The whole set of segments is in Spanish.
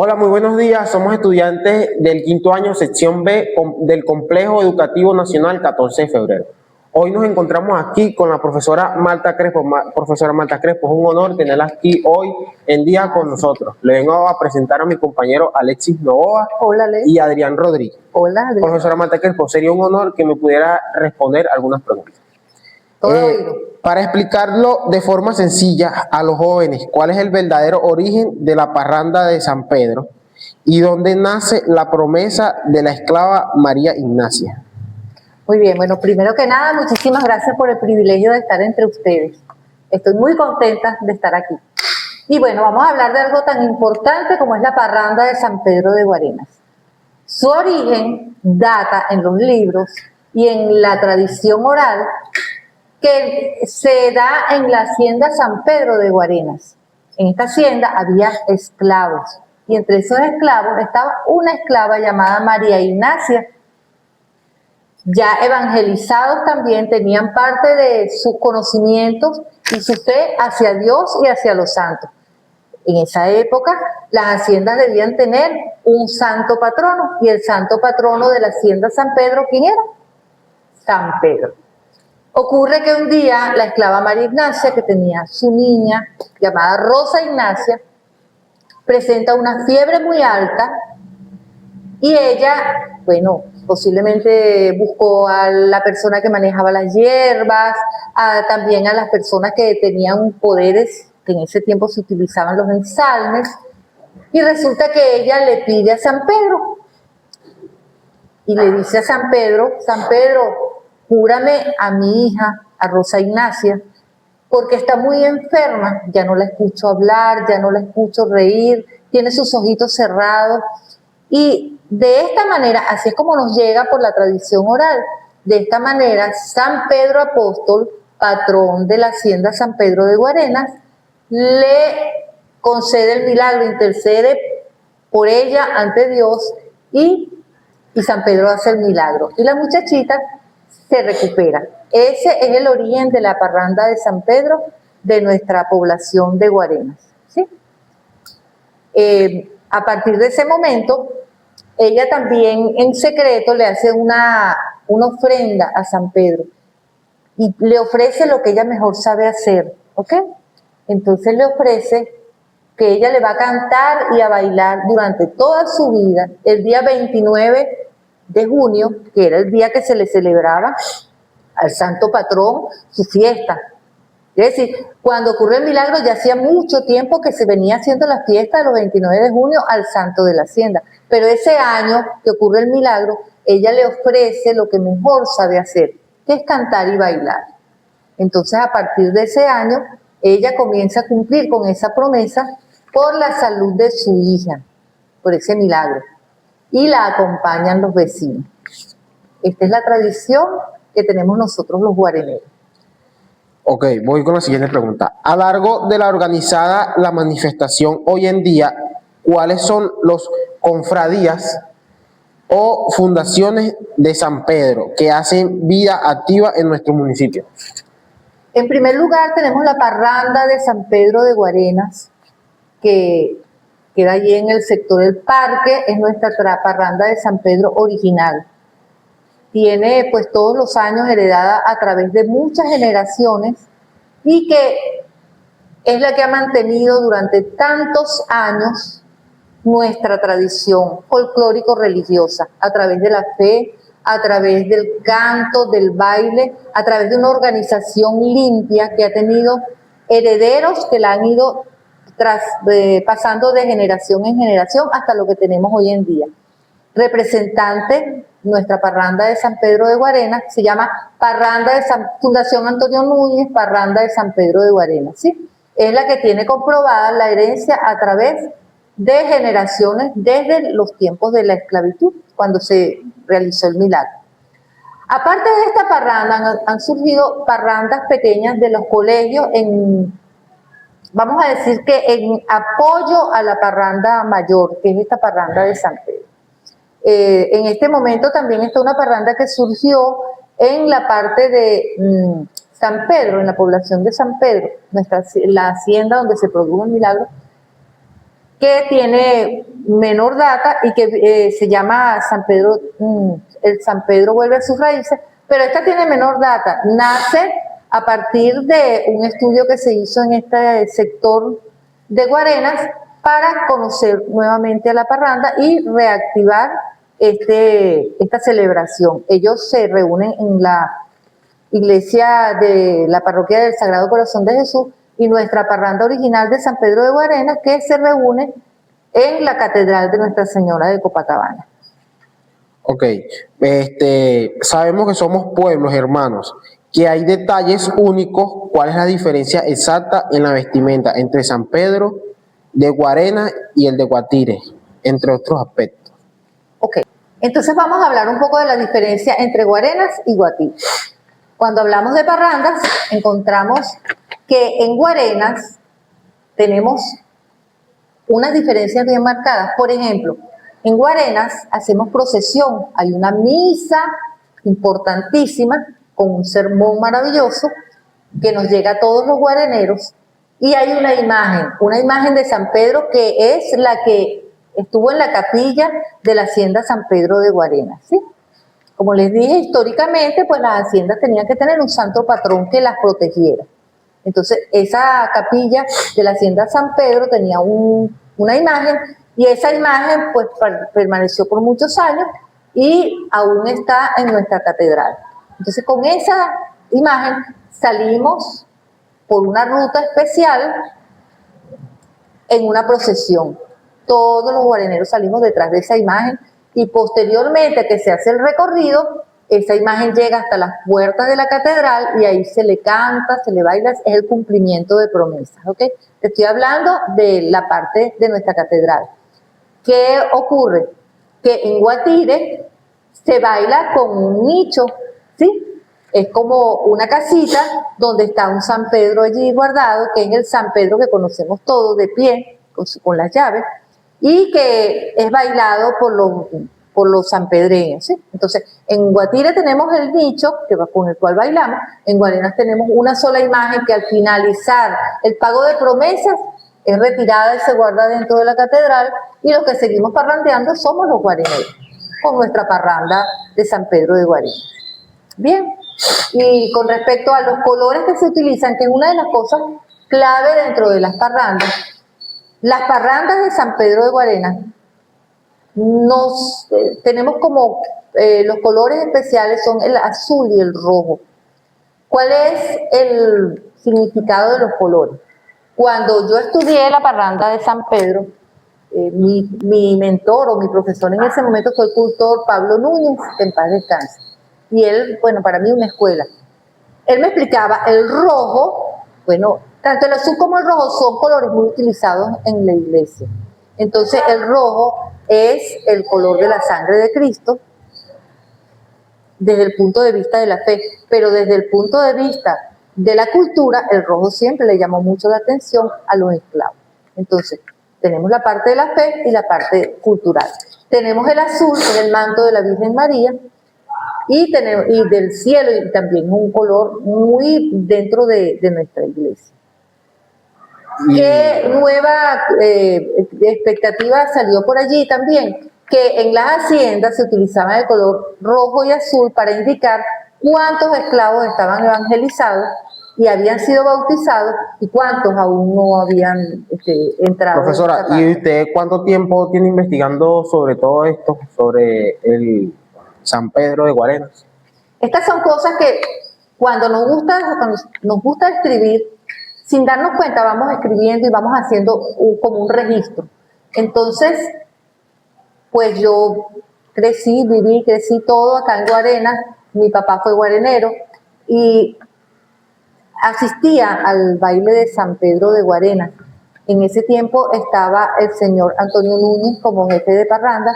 Hola, muy buenos días. Somos estudiantes del quinto año, sección B del Complejo Educativo Nacional 14 de febrero. Hoy nos encontramos aquí con la profesora Malta Crespo. Profesora Malta Crespo, es un honor tenerla aquí hoy en día con nosotros. Le vengo a presentar a mi compañero Alexis Novoa. Hola, Alexis. Y Adrián Rodríguez. Hola, Adrián. Profesora Malta Crespo, sería un honor que me pudiera responder algunas preguntas. Para explicarlo de forma sencilla a los jóvenes, ¿cuál es el verdadero origen de la parranda de San Pedro y dónde nace la promesa de la esclava María Ignacia? Muy bien, bueno, primero que nada, muchísimas gracias por el privilegio de estar entre ustedes. Estoy muy contenta de estar aquí. Y bueno, vamos a hablar de algo tan importante como es la parranda de San Pedro de Guarenas. Su origen data en los libros y en la tradición oral que se da en la hacienda San Pedro de Guarenas. En esta hacienda había esclavos y entre esos esclavos estaba una esclava llamada María Ignacia. Ya evangelizados también tenían parte de sus conocimientos y su fe hacia Dios y hacia los santos. En esa época las haciendas debían tener un santo patrono y el santo patrono de la hacienda San Pedro, ¿quién era? San Pedro. Ocurre que un día la esclava María Ignacia, que tenía su niña llamada Rosa Ignacia, presenta una fiebre muy alta y ella, bueno, posiblemente buscó a la persona que manejaba las hierbas, también a las personas que tenían poderes, que en ese tiempo se utilizaban los ensalmes, y resulta que ella le pide a San Pedro, y le dice a San Pedro, cúrame a mi hija, a Rosa Ignacia, porque está muy enferma, ya no la escucho hablar, ya no la escucho reír, tiene sus ojitos cerrados, y de esta manera, así es como nos llega por la tradición oral, de esta manera San Pedro Apóstol, patrón de la hacienda San Pedro de Guarenas, le concede el milagro, intercede por ella ante Dios y San Pedro hace el milagro. Y la muchachita se recupera. Ese es el origen de la parranda de San Pedro de nuestra población de Guarenas, ¿sí? A partir de ese momento, ella también en secreto le hace una ofrenda a San Pedro y le ofrece lo que ella mejor sabe hacer, ¿ok? Entonces le ofrece que ella le va a cantar y a bailar durante toda su vida, el día 29 de junio, que era el día que se le celebraba al santo patrón su fiesta. Es decir, cuando ocurrió el milagro ya hacía mucho tiempo que se venía haciendo la fiesta de los 29 de junio al santo de la hacienda, pero ese año que ocurre el milagro, ella le ofrece lo que mejor sabe hacer, que es cantar y bailar. Entonces, a partir de ese año, ella comienza a cumplir con esa promesa por la salud de su hija, por ese milagro, y la acompañan los vecinos. Esta es la tradición que tenemos nosotros los guareneros. Ok, voy con la siguiente pregunta. A lo largo de la organizada la manifestación hoy en día, ¿cuáles son los confradías o fundaciones de San Pedro que hacen vida activa en nuestro municipio? En primer lugar tenemos la parranda de San Pedro de Guarenas, que queda allí en el sector del parque, es nuestra parranda de San Pedro original. Tiene pues todos los años heredada a través de muchas generaciones y que es la que ha mantenido durante tantos años nuestra tradición folclórico-religiosa a través de la fe, a través del canto, del baile, a través de una organización limpia que ha tenido herederos que la han ido pasando de generación en generación hasta lo que tenemos hoy en día. Representante, nuestra parranda de San Pedro de Guarenas, se llama Parranda de Fundación Antonio Núñez, Parranda de San Pedro de Guarenas, ¿sí? Es la que tiene comprobada la herencia a través de generaciones desde los tiempos de la esclavitud, cuando se realizó el milagro. Aparte de esta parranda, han surgido parrandas pequeñas de los colegios vamos a decir que en apoyo a la parranda mayor, que es esta parranda de San Pedro. En este momento también está una parranda que surgió en la parte de San Pedro, en la población de San Pedro, la hacienda donde se produjo el milagro, que tiene menor data y que se llama San Pedro, el San Pedro vuelve a sus raíces, pero esta tiene menor data. Nace a partir de un estudio que se hizo en este sector de Guarenas para conocer nuevamente a la parranda y reactivar esta celebración. Ellos se reúnen en la iglesia de la parroquia del Sagrado Corazón de Jesús y nuestra parranda original de San Pedro de Guarenas, que se reúne en la Catedral de Nuestra Señora de Copacabana. Ok, sabemos que somos pueblos hermanos, que hay detalles únicos. ¿Cuál es la diferencia exacta en la vestimenta entre San Pedro de Guarenas y el de Guatire, entre otros aspectos? Ok, entonces vamos a hablar un poco de la diferencia entre Guarenas y Guatire. Cuando hablamos de parrandas, encontramos que en Guarenas tenemos unas diferencias bien marcadas. Por ejemplo, en Guarenas hacemos procesión, hay una misa importantísima con un sermón maravilloso que nos llega a todos los guareneros y hay una imagen de San Pedro que es la que estuvo en la capilla de la hacienda San Pedro de Guarenas, ¿sí? Como les dije, históricamente, pues las haciendas tenían que tener un santo patrón que las protegiera. Entonces, esa capilla de la hacienda San Pedro tenía una imagen y esa imagen pues permaneció por muchos años y aún está en nuestra catedral. Entonces, con esa imagen salimos por una ruta especial en una procesión. Todos los guareneros salimos detrás de esa imagen y posteriormente que se hace el recorrido, esa imagen llega hasta las puertas de la catedral y ahí se le canta, se le baila, es el cumplimiento de promesas, ¿ok? Te estoy hablando de la parte de nuestra catedral. ¿Qué ocurre? Que en Guatire se baila con un nicho, ¿sí? Es como una casita donde está un San Pedro allí guardado, que es el San Pedro que conocemos todos de pie, con las llaves, y que es bailado por los sanpedreños, ¿sí? Entonces, en Guatire tenemos el nicho con el cual bailamos, en Guarenas tenemos una sola imagen que al finalizar el pago de promesas es retirada y se guarda dentro de la catedral y los que seguimos parrandeando somos los guareneros, con nuestra parranda de San Pedro de Guarenas. Bien, y con respecto a los colores que se utilizan, que es una de las cosas clave dentro de las parrandas de San Pedro de Guarenas, tenemos como los colores especiales son el azul y el rojo. ¿Cuál es el significado de los colores? Cuando yo estudié la parranda de San Pedro, mi mentor o mi profesor en ese momento fue el cultor Pablo Núñez, que en paz descanse. Y él, bueno, para mí una escuela. Él me explicaba el rojo, bueno, tanto el azul como el rojo son colores muy utilizados en la iglesia. Entonces el rojo es el color de la sangre de Cristo desde el punto de vista de la fe, pero desde el punto de vista de la cultura, el rojo siempre le llamó mucho la atención a los esclavos. Entonces, tenemos la parte de la fe y la parte cultural. Tenemos el azul, que es el manto de la Virgen María, y del cielo, y también un color muy dentro de nuestra iglesia. ¿Qué nueva expectativa salió por allí también? Que en las haciendas se utilizaba el color rojo y azul para indicar cuántos esclavos estaban evangelizados y habían sido bautizados y cuántos aún no habían entrado. Profesora, ¿y usted cuánto tiempo tiene investigando sobre todo esto, sobre el San Pedro de Guarenas? Estas son cosas que cuando nos gusta escribir, sin darnos cuenta vamos escribiendo y vamos haciendo como un registro. Entonces, pues yo crecí todo acá en Guarenas, mi papá fue guarenero y asistía al baile de San Pedro de Guarenas. En ese tiempo estaba el señor Antonio Núñez como jefe de parranda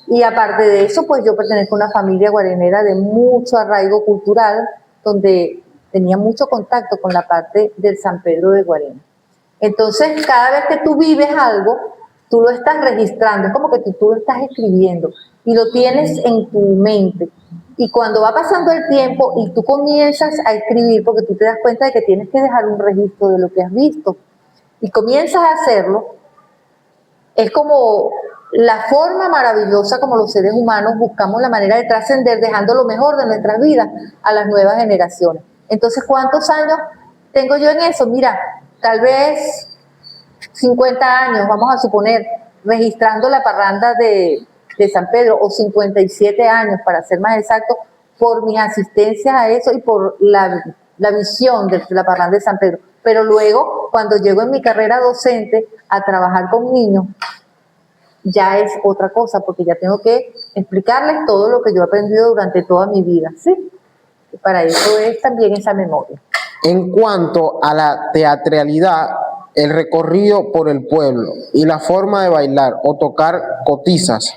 y aparte de eso, pues yo pertenezco a una familia guarenera de mucho arraigo cultural, donde tenía mucho contacto con la parte del San Pedro de Guarenas. Entonces, cada vez que tú vives algo, tú lo estás registrando, es como que tú lo estás escribiendo y lo tienes en tu mente. Y cuando va pasando el tiempo y tú comienzas a escribir, porque tú te das cuenta de que tienes que dejar un registro de lo que has visto, y comienzas a hacerlo, es como la forma maravillosa como los seres humanos buscamos la manera de trascender, dejando lo mejor de nuestras vidas a las nuevas generaciones. Entonces, ¿cuántos años tengo yo en eso? Mira, tal vez 50 años, vamos a suponer, registrando la parranda de San Pedro, o 57 años, para ser más exacto, por mis asistencias a eso y por la visión de la parranda de San Pedro. Pero luego, cuando llego en mi carrera docente a trabajar con niños, ya es otra cosa, porque ya tengo que explicarles todo lo que yo he aprendido durante toda mi vida, ¿sí? Y para eso es también esa memoria. En cuanto a la teatralidad, el recorrido por el pueblo y la forma de bailar o tocar cotizas,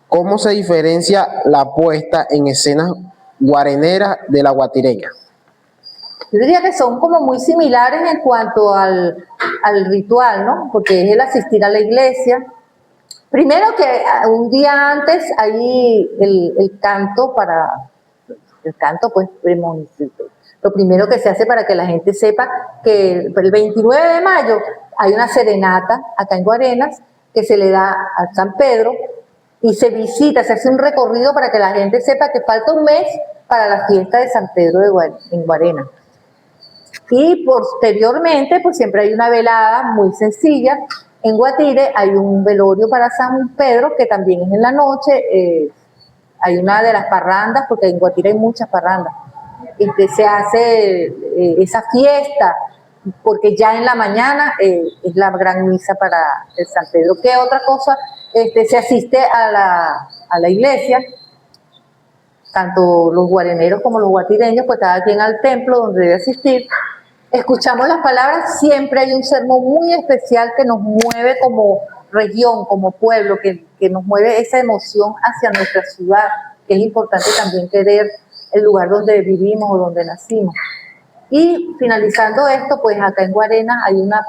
¿cómo se diferencia la puesta en escenas guareneras de la guatireña? Yo diría que son como muy similares en cuanto al ritual, ¿no? Porque es el asistir a la iglesia. Primero que un día antes hay el canto pues premonitorio. Lo primero que se hace para que la gente sepa que el 29 de mayo hay una serenata acá en Guarenas que se le da a San Pedro y se visita, se hace un recorrido para que la gente sepa que falta un mes para la fiesta de San Pedro en Guarenas. Y posteriormente, pues siempre hay una velada muy sencilla. En Guatire hay un velorio para San Pedro, que también es en la noche. Hay una de las parrandas, porque en Guatire hay muchas parrandas. Se hace esa fiesta, porque ya en la mañana es la gran misa para el San Pedro. ¿Qué otra cosa? Se asiste a la iglesia, tanto los guareneros como los guatireños, pues cada quien al templo donde debe asistir. Escuchamos las palabras, siempre hay un sermón muy especial que nos mueve como región, como pueblo, que nos mueve esa emoción hacia nuestra ciudad, que es importante también querer el lugar donde vivimos o donde nacimos. Y finalizando esto, pues acá en Guarenas hay una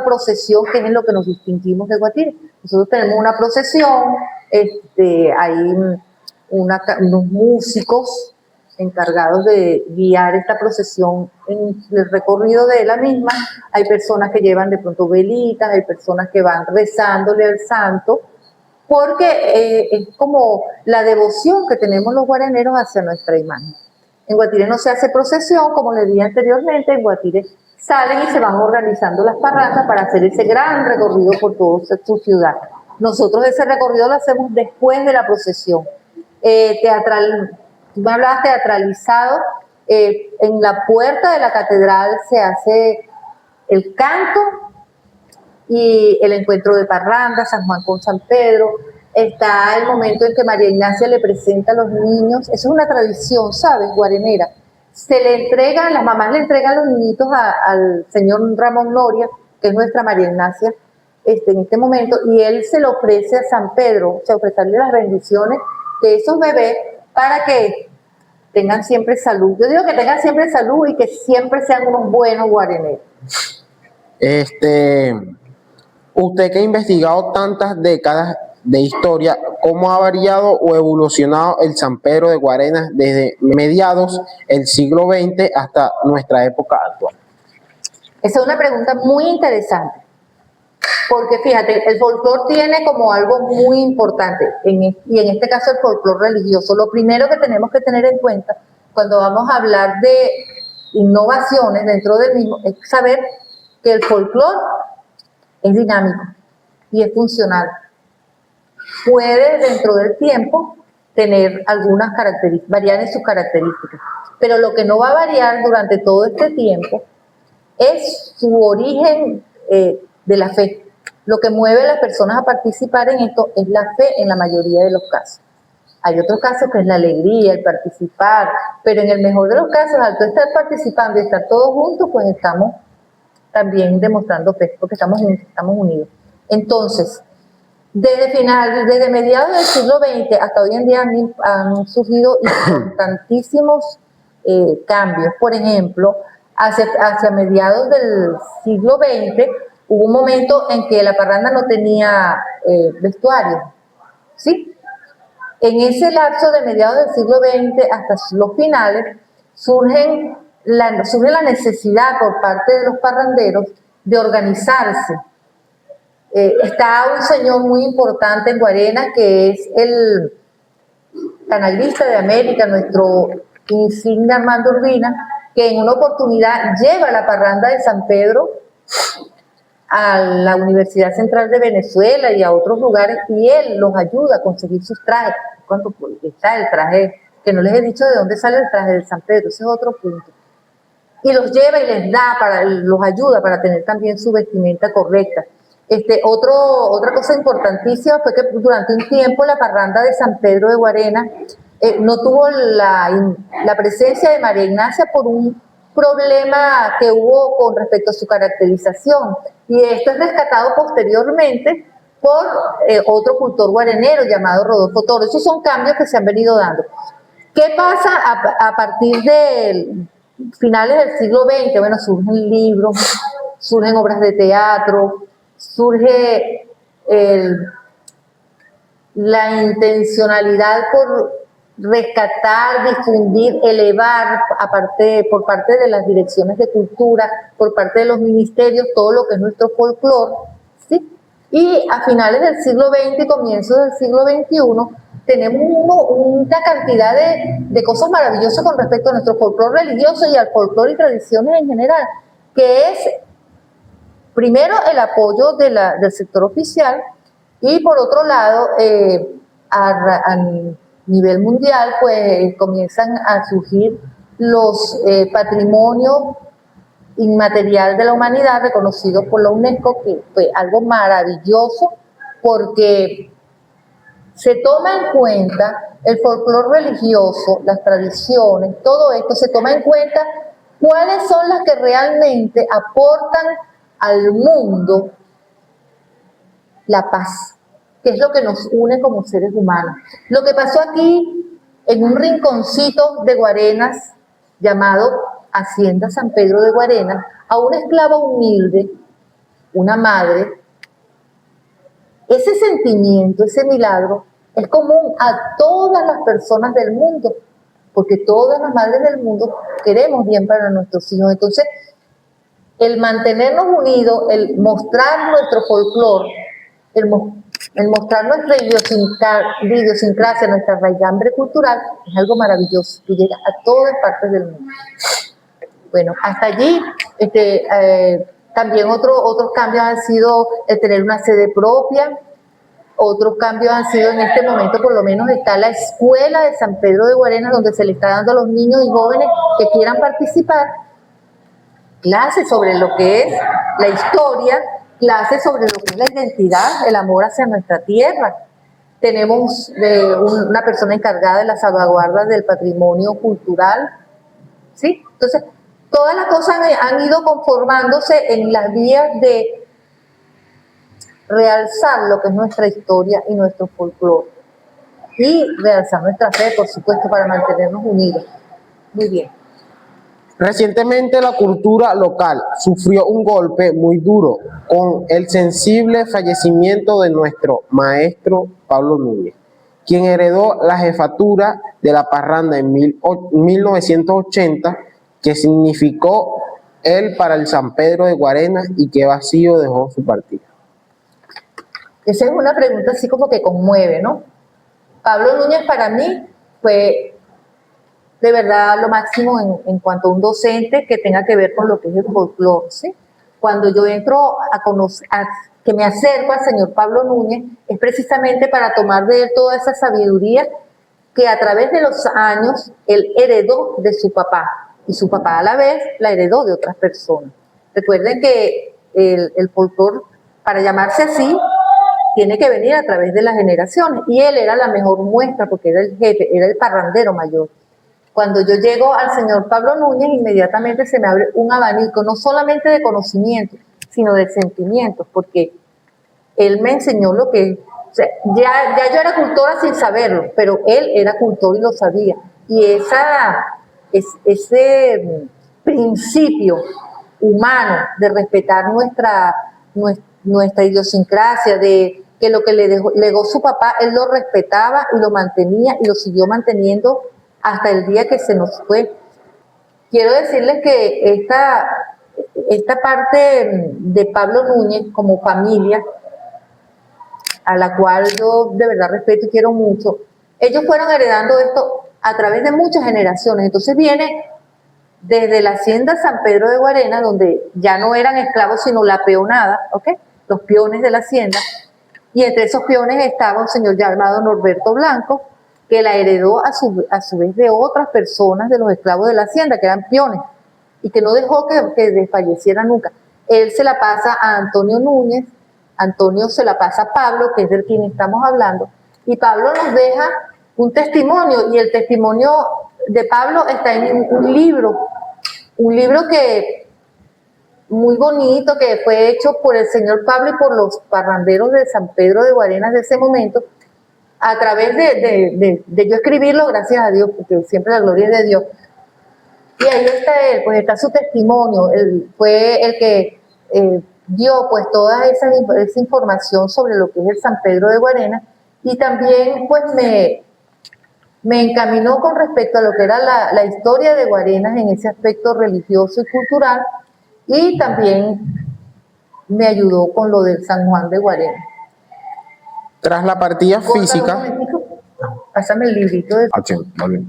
procesión que es en lo que nos distinguimos de Guatire. Nosotros tenemos una procesión, hay unos músicos encargados de guiar esta procesión en el recorrido de la misma. Hay personas que llevan de pronto velitas, hay personas que van rezándole al santo, porque es como la devoción que tenemos los guareneros hacia nuestra imagen. En Guatire no se hace procesión, como les dije anteriormente, en Guatire salen y se van organizando las parrandas para hacer ese gran recorrido por toda su ciudad. Nosotros ese recorrido lo hacemos después de la procesión. Tú me hablabas teatralizado, en la puerta de la catedral se hace el canto y el encuentro de parranda, San Juan con San Pedro. Está el momento en que María Ignacia le presenta a los niños, eso es una tradición, ¿sabes?, guarenera. Las mamás le entregan los niñitos al señor Ramón Noria, que es nuestra María Ignacia, en este momento, y él se lo ofrece a San Pedro, o sea, ofrecerle las bendiciones de esos bebés para que tengan siempre salud. Yo digo que tengan siempre salud y que siempre sean unos buenos guareneros. Usted que ha investigado tantas décadas de historia, ¿cómo ha variado o evolucionado el San Pedro de Guarenas desde mediados del siglo XX hasta nuestra época actual? Esa es una pregunta muy interesante, porque fíjate, el folclore tiene como algo muy importante, y en este caso el folclore religioso. Lo primero que tenemos que tener en cuenta cuando vamos a hablar de innovaciones dentro del mismo es saber que el folclore es dinámico y es funcional. Puede dentro del tiempo tener algunas características, variar en sus características, pero lo que no va a variar durante todo este tiempo es su origen de la fe. Lo que mueve a las personas a participar en esto es la fe en la mayoría de los casos. Hay otros casos que es la alegría, el participar, pero en el mejor de los casos, al tú estar participando y estar todos juntos, pues estamos también demostrando fe, porque estamos juntos, estamos unidos. Entonces, desde mediados del siglo XX hasta hoy en día han surgido importantísimos cambios. Por ejemplo, hacia mediados del siglo XX hubo un momento en que la parranda no tenía vestuario, ¿sí? En ese lapso de mediados del siglo XX hasta los finales surge la necesidad por parte de los parranderos de organizarse Está un señor muy importante en Guarenas que es el canalista de América, nuestro insigne Armando Urbina, que en una oportunidad lleva la parranda de San Pedro a la Universidad Central de Venezuela y a otros lugares, y él los ayuda a conseguir sus trajes. Cuando está el traje, que no les he dicho de dónde sale el traje de San Pedro, ese es otro punto. Y los lleva y les da, los ayuda para tener también su vestimenta correcta. Otra cosa importantísima fue que durante un tiempo la parranda de San Pedro de Guarenas no tuvo la presencia de María Ignacia por un problema que hubo con respecto a su caracterización, y esto es rescatado posteriormente por otro cultor guarenero llamado Rodolfo Toro. Esos son cambios que se han venido dando. ¿Qué pasa a partir de finales del siglo XX? Bueno, surgen libros, surgen obras de teatro, surge la intencionalidad por rescatar, difundir, elevar por parte de las direcciones de cultura, por parte de los ministerios, todo lo que es nuestro folclore, ¿sí? Y a finales del siglo XX y comienzos del siglo XXI tenemos una cantidad de cosas maravillosas con respecto a nuestro folclore religioso y al folclore y tradiciones en general, que es primero el apoyo del sector oficial, y por otro lado a nivel mundial pues comienzan a surgir los patrimonios inmaterial de la humanidad reconocidos por la UNESCO, que fue algo maravilloso porque se toma en cuenta el folclore religioso, las tradiciones, todo esto se toma en cuenta cuáles son las que realmente aportan al mundo la paz, que es lo que nos une como seres humanos. Lo que pasó aquí en un rinconcito de Guarenas llamado Hacienda San Pedro de Guarenas, a una esclava humilde, una madre, ese sentimiento, ese milagro es común a todas las personas del mundo, porque todas las madres del mundo queremos bien para nuestros hijos. Entonces, el mantenernos unidos, el mostrar nuestro folclore, el mostrar nuestra idiosincrasia, nuestra raigambre cultural, es algo maravilloso, que llega a todas partes del mundo. Bueno, hasta allí, también otros cambios han sido el tener una sede propia. Otros cambios han sido, en este momento por lo menos está la escuela de San Pedro de Guarenas, donde se le está dando a los niños y jóvenes que quieran participar clases sobre lo que es la historia, clases sobre lo que es la identidad, el amor hacia nuestra tierra. Tenemos una persona encargada de la salvaguarda del patrimonio cultural, ¿sí? Entonces, todas las cosas han ido conformándose en las vías de realzar lo que es nuestra historia y nuestro folclore, y realzar nuestra fe, por supuesto, para mantenernos unidos. Muy bien. Recientemente la cultura local sufrió un golpe muy duro con el sensible fallecimiento de nuestro maestro Pablo Núñez, quien heredó la jefatura de la parranda en 1980, que significó él para el San Pedro de Guarenas, y qué vacío dejó su partida. Esa es una pregunta así como que conmueve, ¿no? Pablo Núñez para mí fue de verdad lo máximo en cuanto a un docente que tenga que ver con lo que es el folclore, ¿sí? Cuando yo entro a conocer, que me acerco al señor Pablo Núñez, es precisamente para tomar de él toda esa sabiduría que a través de los años él heredó de su papá, y su papá a la vez la heredó de otras personas. Recuerden que el folclore, para llamarse así, tiene que venir a través de las generaciones, y él era la mejor muestra porque era el jefe, era el parrandero mayor. Cuando yo llego al señor Pablo Núñez, inmediatamente se me abre un abanico, no solamente de conocimiento, sino de sentimientos, porque él me enseñó lo que... O sea, ya yo era cultora sin saberlo, pero él era cultor y lo sabía. Y ese principio humano de respetar nuestra idiosincrasia, de que lo que le legó su papá, él lo respetaba y lo mantenía y lo siguió manteniendo hasta el día que se nos fue. Quiero decirles que esta parte de Pablo Núñez como familia a la cual yo de verdad respeto y quiero mucho, ellos fueron heredando esto a través de muchas generaciones. Entonces viene desde la hacienda San Pedro de Guarena, donde ya no eran esclavos, sino la peonada, ¿ok? Los peones de la hacienda. Y entre esos peones estaba un señor llamado Norberto Blanco, que la heredó a su vez de otras personas de los esclavos de la hacienda, que eran peones, y que no dejó que desfalleciera nunca. Él se la pasa a Antonio Núñez, Antonio se la pasa a Pablo, que es del quien estamos hablando, y Pablo nos deja un testimonio, y el testimonio de Pablo está en un libro que muy bonito, que fue hecho por el señor Pablo y por los parranderos de San Pedro de Guarenas de ese momento, a través de yo escribirlo, gracias a Dios, porque siempre la gloria es de Dios. Y ahí está él, pues está su testimonio, él fue el que dio pues toda esa información sobre lo que es el San Pedro de Guarenas, y también pues me encaminó con respecto a lo que era la historia de Guarenas en ese aspecto religioso y cultural, y también me ayudó con lo del San Juan de Guarenas. Tras la partida física... Pásame el librito de... Acción, vale.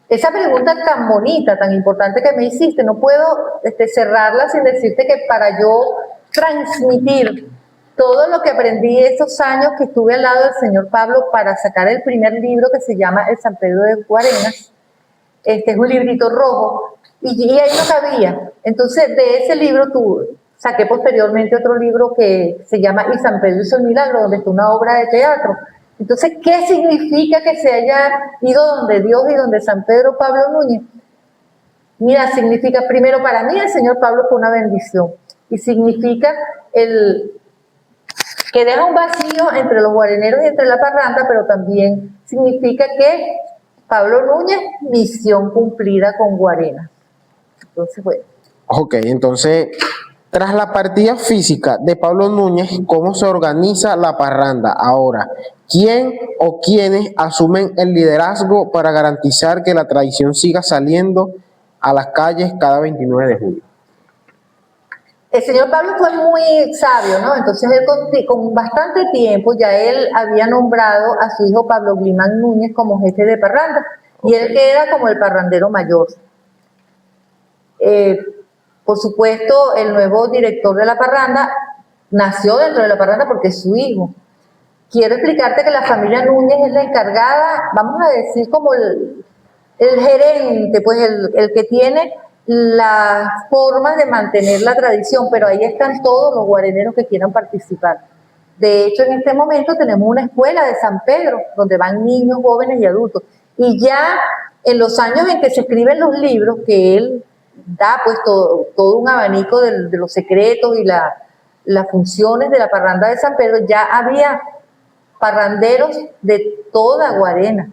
Esa pregunta tan bonita, tan importante que me hiciste, no puedo cerrarla sin decirte que para yo transmitir todo lo que aprendí esos años que estuve al lado del señor Pablo para sacar el primer libro que se llama El San Pedro de Guarenas, es un librito rojo, y ahí no cabía. Entonces, de ese libro saqué posteriormente otro libro que se llama Y San Pedro hizo el milagro, donde está una obra de teatro. Entonces, ¿qué significa que se haya ido donde Dios y donde San Pedro Pablo Núñez? Mira, significa, primero, para mí el señor Pablo fue una bendición, y significa que deja un vacío entre los guareneros y entre la parranda, pero también significa que Pablo Núñez, misión cumplida con Guarenas. Entonces, bueno. Ok, entonces, tras la partida física de Pablo Núñez, ¿cómo se organiza la parranda ahora? ¿Quién o quiénes asumen el liderazgo para garantizar que la tradición siga saliendo a las calles cada 29 de julio? El señor Pablo fue muy sabio, ¿no? Entonces él con bastante tiempo ya él había nombrado a su hijo Pablo Glimán Núñez como jefe de parranda, y él queda como el parrandero mayor. Por supuesto, el nuevo director de la parranda nació dentro de la parranda porque es su hijo. Quiero explicarte que la familia Núñez es la encargada, vamos a decir como el gerente, pues el que tiene las formas de mantener la tradición, pero ahí están todos los guareneros que quieran participar. De hecho, en este momento tenemos una escuela de San Pedro, donde van niños, jóvenes y adultos. Y ya en los años en que se escriben los libros, que él da pues todo un abanico de los secretos y las funciones de la parranda de San Pedro, ya había parranderos de toda Guarena,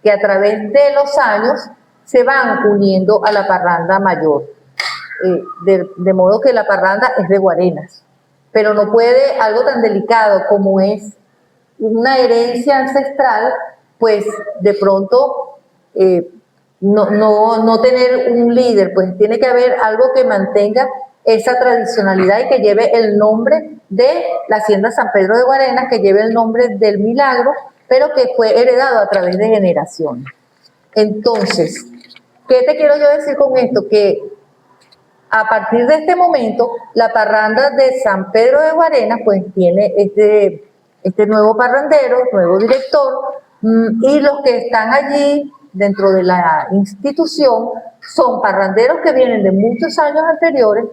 que a través de los años se van uniendo a la parranda mayor, de modo que la parranda es de Guarenas, pero no puede, algo tan delicado como es una herencia ancestral, pues de pronto no tener un líder, pues tiene que haber algo que mantenga esa tradicionalidad y que lleve el nombre de la hacienda San Pedro de Guarenas, que lleve el nombre del milagro, pero que fue heredado a través de generaciones. Entonces, ¿qué te quiero yo decir con esto? Que a partir de este momento, la parranda de San Pedro de Guarenas, pues tiene este nuevo parrandero, nuevo director, y los que están allí dentro de la institución son parranderos que vienen de muchos años anteriores,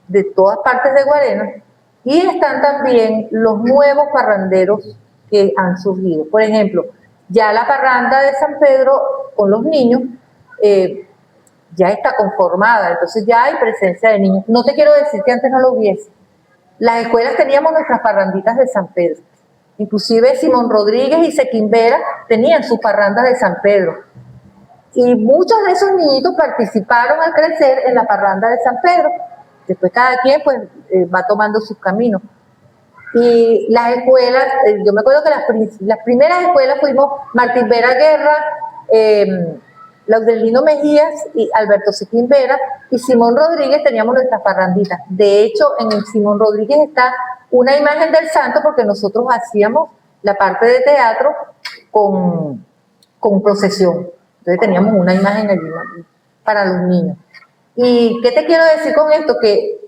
de todas partes de Guarenas, y están también los nuevos parranderos que han surgido. Por ejemplo, ya la parranda de San Pedro con los niños ya está conformada, entonces ya hay presencia de niños. No te quiero decir que antes no lo hubiese. Las escuelas teníamos nuestras parranditas de San Pedro. Inclusive Simón Rodríguez y Sequimbera tenían sus parrandas de San Pedro. Y muchos de esos niñitos participaron al crecer en la parranda de San Pedro. Después cada quien pues va tomando sus caminos. Y las escuelas, yo me acuerdo que las primeras escuelas fuimos Martín Vera Guerra, Laudelino Mejías y Alberto Sequimbera, y Simón Rodríguez teníamos nuestras parranditas. De hecho, en el Simón Rodríguez está una imagen del santo, porque nosotros hacíamos la parte de teatro con procesión. Entonces teníamos una imagen allí para los niños. ¿Y qué te quiero decir con esto? Que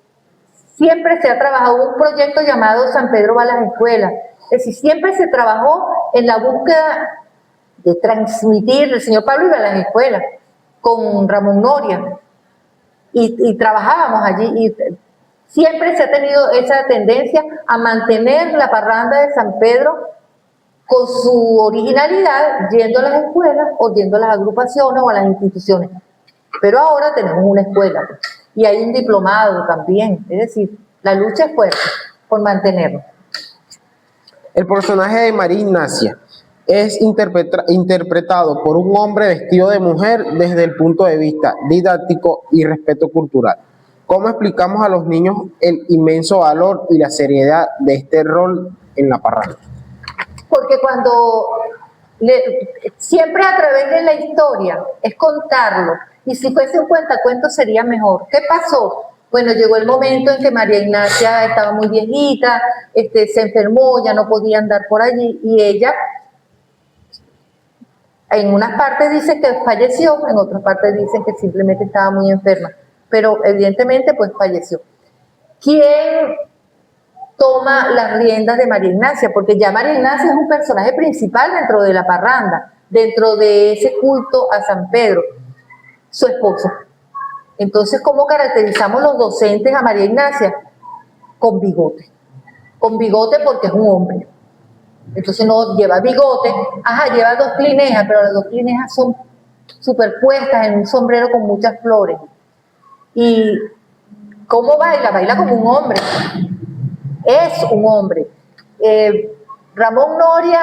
siempre se ha trabajado un proyecto llamado San Pedro va a las escuelas. Es decir, siempre se trabajó en la búsqueda de transmitir, el señor Pablo iba a las escuelas con Ramón Noria y trabajábamos allí y siempre se ha tenido esa tendencia a mantener la parranda de San Pedro con su originalidad, yendo a las escuelas o yendo a las agrupaciones o a las instituciones. Pero ahora tenemos una escuela pues, y hay un diplomado también, es decir, la lucha es fuerte por mantenerlo. El personaje de María Ignacia es interpretado por un hombre vestido de mujer desde el punto de vista didáctico y respeto cultural. ¿Cómo explicamos a los niños el inmenso valor y la seriedad de este rol en la parranda? Porque siempre a través de la historia es contarlo, y si fuese un cuentacuentos sería mejor. ¿Qué pasó? Bueno, llegó el momento en que María Ignacia estaba muy viejita, se enfermó, ya no podía andar por allí, y ella, en unas partes dice que falleció, en otras partes dicen que simplemente estaba muy enferma, pero evidentemente pues falleció. ¿Quién toma las riendas de María Ignacia? Porque ya María Ignacia es un personaje principal dentro de la parranda, dentro de ese culto a San Pedro, su esposo. Entonces, ¿cómo caracterizamos los docentes a María Ignacia? Con bigote. Con bigote porque es un hombre. Entonces no lleva bigote, lleva dos clinejas, pero las dos clinejas son superpuestas en un sombrero con muchas flores. ¿Y cómo baila? Baila como un hombre. Es un hombre. Ramón Noria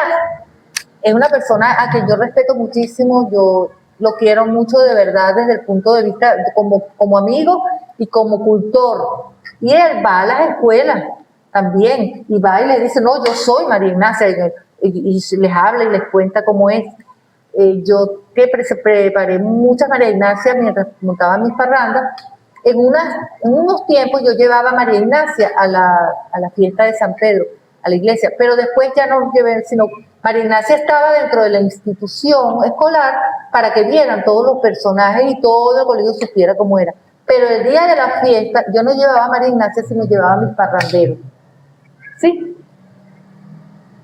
es una persona a quien yo respeto muchísimo, yo lo quiero mucho de verdad desde el punto de vista como amigo y como cultor. Y él va a las escuelas también y va y le dice, no, yo soy María Ignacia, y les habla y les cuenta cómo es. Yo que preparé muchas María Ignacia mientras montaba mis parrandas, en unos tiempos yo llevaba a María Ignacia a la fiesta de San Pedro, a la iglesia, pero después ya no llevé, sino María Ignacia estaba dentro de la institución escolar para que vieran todos los personajes y todo el colegio supiera cómo era. Pero el día de la fiesta yo no llevaba a María Ignacia, sino llevaba a mis parranderos. ¿Sí?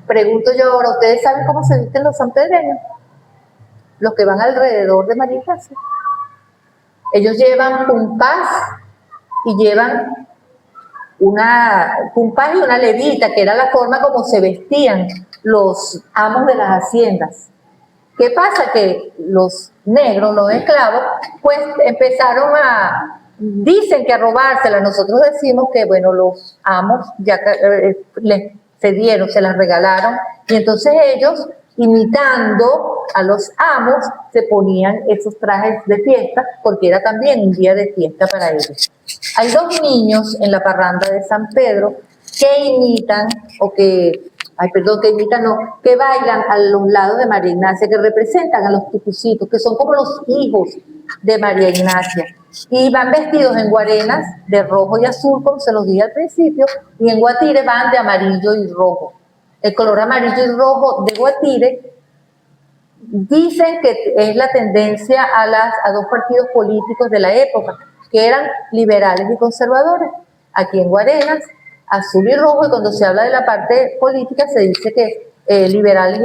Pregunto yo ahora, ¿ustedes saben cómo se visten los sanpedreños? Los que van alrededor de María Ignacia. Ellos llevan compás y llevan compás y una levita, que era la forma como se vestían los amos de las haciendas. ¿Qué pasa? Que los negros, los esclavos, pues empezaron dicen que a robársela. Nosotros decimos que, bueno, los amos ya les cedieron, se las regalaron, y entonces ellos, imitando a los amos, se ponían esos trajes de fiesta, porque era también un día de fiesta para ellos. Hay dos niños en la parranda de San Pedro que imitan, que bailan a los lados de María Ignacia, que representan a los tucucitos, que son como los hijos de María Ignacia. Y van vestidos en guarenas de rojo y azul, como se los dije al principio, y en guatire van de amarillo y rojo. El color amarillo y rojo de guatire dicen que es la tendencia a dos partidos políticos de la época, que eran liberales y conservadores. Aquí en Guarenas, azul y rojo, y cuando se habla de la parte política se dice que liberales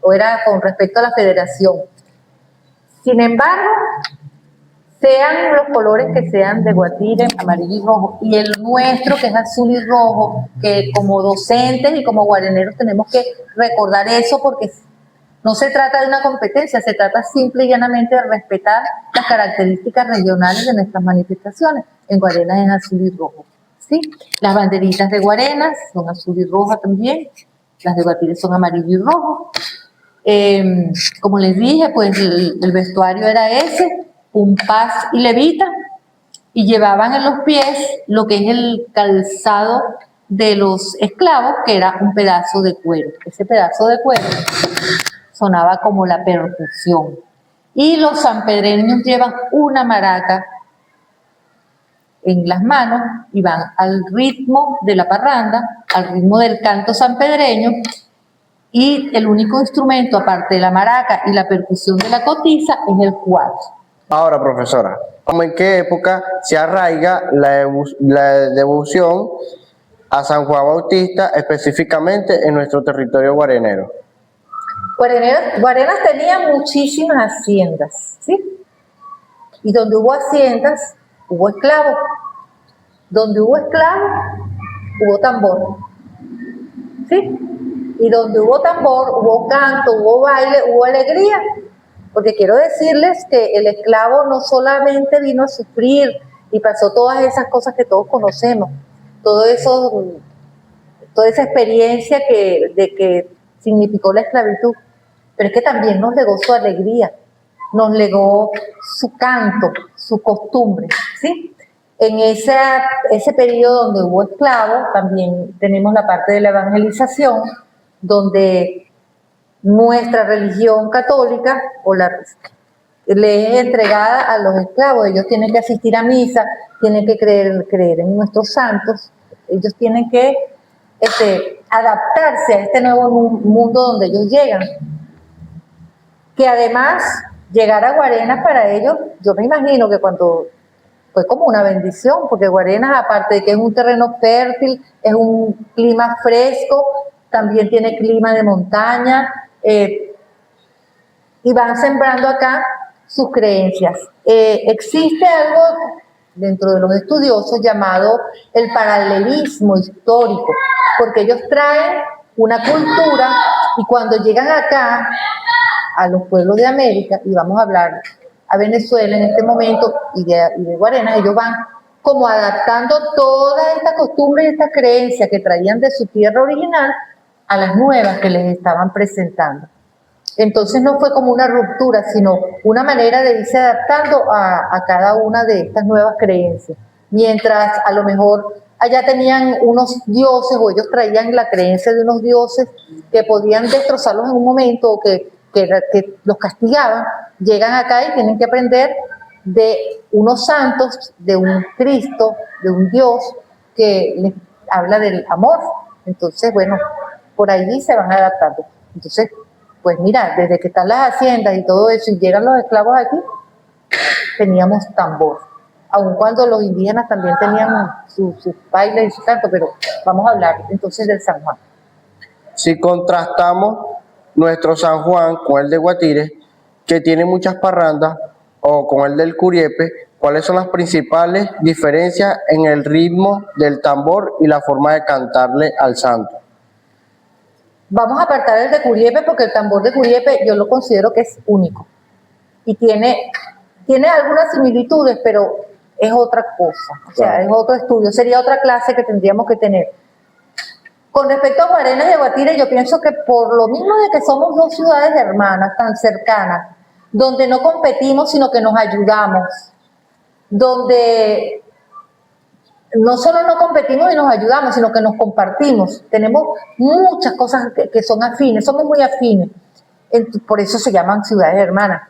o era con respecto a la federación. Sin embargo, sean los colores que sean de guatire, amarillo y rojo, y el nuestro, que es azul y rojo, que como docentes y como guareneros tenemos que recordar eso, porque no se trata de una competencia, se trata simple y llanamente de respetar las características regionales de nuestras manifestaciones. En Guarenas es azul y rojo, ¿sí? Las banderitas de Guarenas son azul y roja también, las de guatire son amarillo y rojo. Como les dije, pues el vestuario era ese, compás y levita, y llevaban en los pies lo que es el calzado de los esclavos, que era un pedazo de cuero. Ese pedazo de cuero sonaba como la percusión. Y los sanpedreños llevan una maraca en las manos y van al ritmo de la parranda, al ritmo del canto sanpedreño, y el único instrumento, aparte de la maraca y la percusión de la cotiza, es el cuatro. Ahora, profesora, ¿cómo en qué época se arraiga la devoción a San Juan Bautista, específicamente en nuestro territorio guarenero? Guarenas tenía muchísimas haciendas, ¿sí? Y donde hubo haciendas, hubo esclavos. Donde hubo esclavos, hubo tambor, ¿sí? Y donde hubo tambor, hubo canto, hubo baile, hubo alegría. Porque quiero decirles que el esclavo no solamente vino a sufrir y pasó todas esas cosas que todos conocemos, todo eso, toda esa experiencia de que significó la esclavitud, pero es que también nos legó su alegría, nos legó su canto, su costumbre, ¿sí? En ese periodo donde hubo esclavos, también tenemos la parte de la evangelización, donde nuestra religión católica le es entregada a los esclavos. Ellos tienen que asistir a misa, tienen que creer en nuestros santos, ellos tienen que adaptarse a este nuevo mundo donde ellos llegan. Que además, llegar a Guarenas para ellos, yo me imagino que cuando fue como una bendición, porque Guarenas, aparte de que es un terreno fértil, es un clima fresco, también tiene clima de montaña, y van sembrando acá sus creencias. Existe algo dentro de los estudiosos llamado el paralelismo histórico, porque ellos traen una cultura y cuando llegan acá a los pueblos de América, y vamos a hablar a Venezuela en este momento y de Guarenas, ellos van como adaptando toda esta costumbre y esta creencia que traían de su tierra original a las nuevas que les estaban presentando. Entonces no fue como una ruptura, sino una manera de irse adaptando a cada una de estas nuevas creencias. Mientras a lo mejor allá tenían unos dioses o ellos traían la creencia de unos dioses que podían destrozarlos en un momento o que los castigaban, llegan acá y tienen que aprender de unos santos, de un Cristo, de un Dios que les habla del amor. Entonces, bueno, por allí se van adaptando. Entonces, pues mira, desde que están las haciendas y todo eso y llegan los esclavos aquí, teníamos tambor. Aun cuando los indígenas también tenían sus bailes y su canto, pero vamos a hablar entonces del San Juan. Si contrastamos nuestro San Juan con el de Guatire, que tiene muchas parrandas, o con el del Curiepe, ¿cuáles son las principales diferencias en el ritmo del tambor y la forma de cantarle al santo? Vamos a apartar el de Curiepe porque el tambor de Curiepe yo lo considero que es único y tiene algunas similitudes, pero es otra cosa, o sea, es otro estudio, sería otra clase que tendríamos que tener. Con respecto a Guarenas y a Guatire, yo pienso que por lo mismo de que somos dos ciudades hermanas tan cercanas, donde no competimos sino que nos ayudamos, donde no solo no competimos y nos ayudamos, sino que nos compartimos. Tenemos muchas cosas que son afines, somos muy afines. Por eso se llaman ciudades hermanas.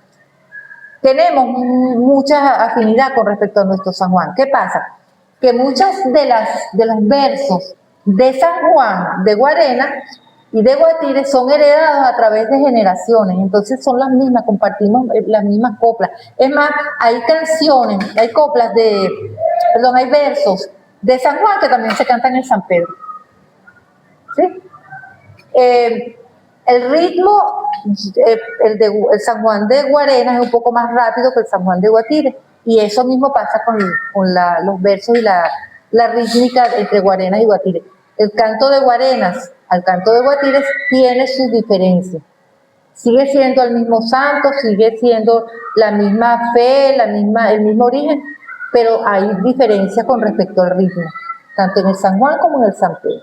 Tenemos mucha afinidad con respecto a nuestro San Juan. ¿Qué pasa? Que muchas de los versos de San Juan, de Guarenas y de Guatire son heredados a través de generaciones. Entonces son las mismas, compartimos las mismas coplas. Es más, hay canciones, hay coplas hay versos de San Juan que también se cantan en San Pedro. ¿Sí? El ritmo, el San Juan de Guarenas es un poco más rápido que el San Juan de Guatire. Y eso mismo pasa con los versos y la rítmica entre Guarenas y Guatire. El canto de Guarenas al canto de Guatire tiene sus diferencias. Sigue siendo el mismo santo, sigue siendo la misma fe, el mismo origen, pero hay diferencias con respecto al ritmo, tanto en el San Juan como en el San Pedro.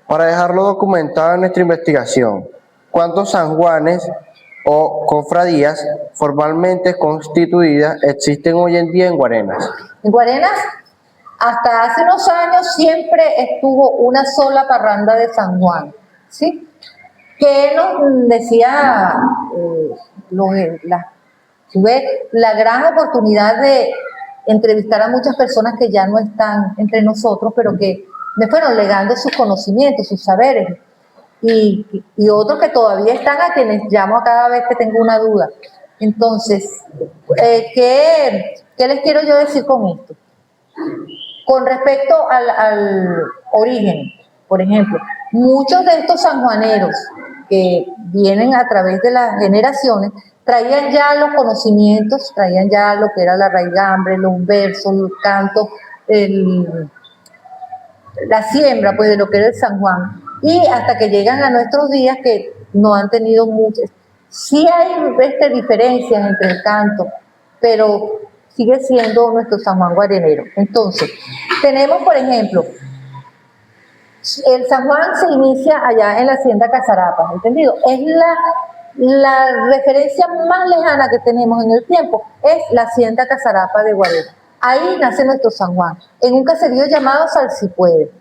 Para dejarlo documentado en nuestra investigación, ¿cuántos San Juanes o cofradías formalmente constituidas existen hoy en día en Guarenas? En Guarenas, hasta hace unos años siempre estuvo una sola parranda de San Juan, ¿sí? Que nos decía la gran oportunidad entrevistar a muchas personas que ya no están entre nosotros, pero que me fueron legando sus conocimientos, sus saberes, y otros que todavía están, a quienes llamo a cada vez que tengo una duda. Entonces, ¿qué les quiero yo decir con esto? Con respecto al origen, por ejemplo, muchos de estos sanjuaneros que vienen a través de las generaciones traían ya los conocimientos, traían ya lo que era la raigambre, los versos, los cantos, la siembra pues de lo que era el San Juan, y hasta que llegan a nuestros días que no han tenido muchas. Sí hay diferencias entre el canto, pero sigue siendo nuestro San Juan guarenero. Entonces, tenemos, por ejemplo, el San Juan se inicia allá en la hacienda Casarapa, ¿entendido? Es la referencia más lejana que tenemos en el tiempo, es la hacienda Casarapa de Guarena. Ahí nace nuestro San Juan, en un caserío llamado Salsipuede.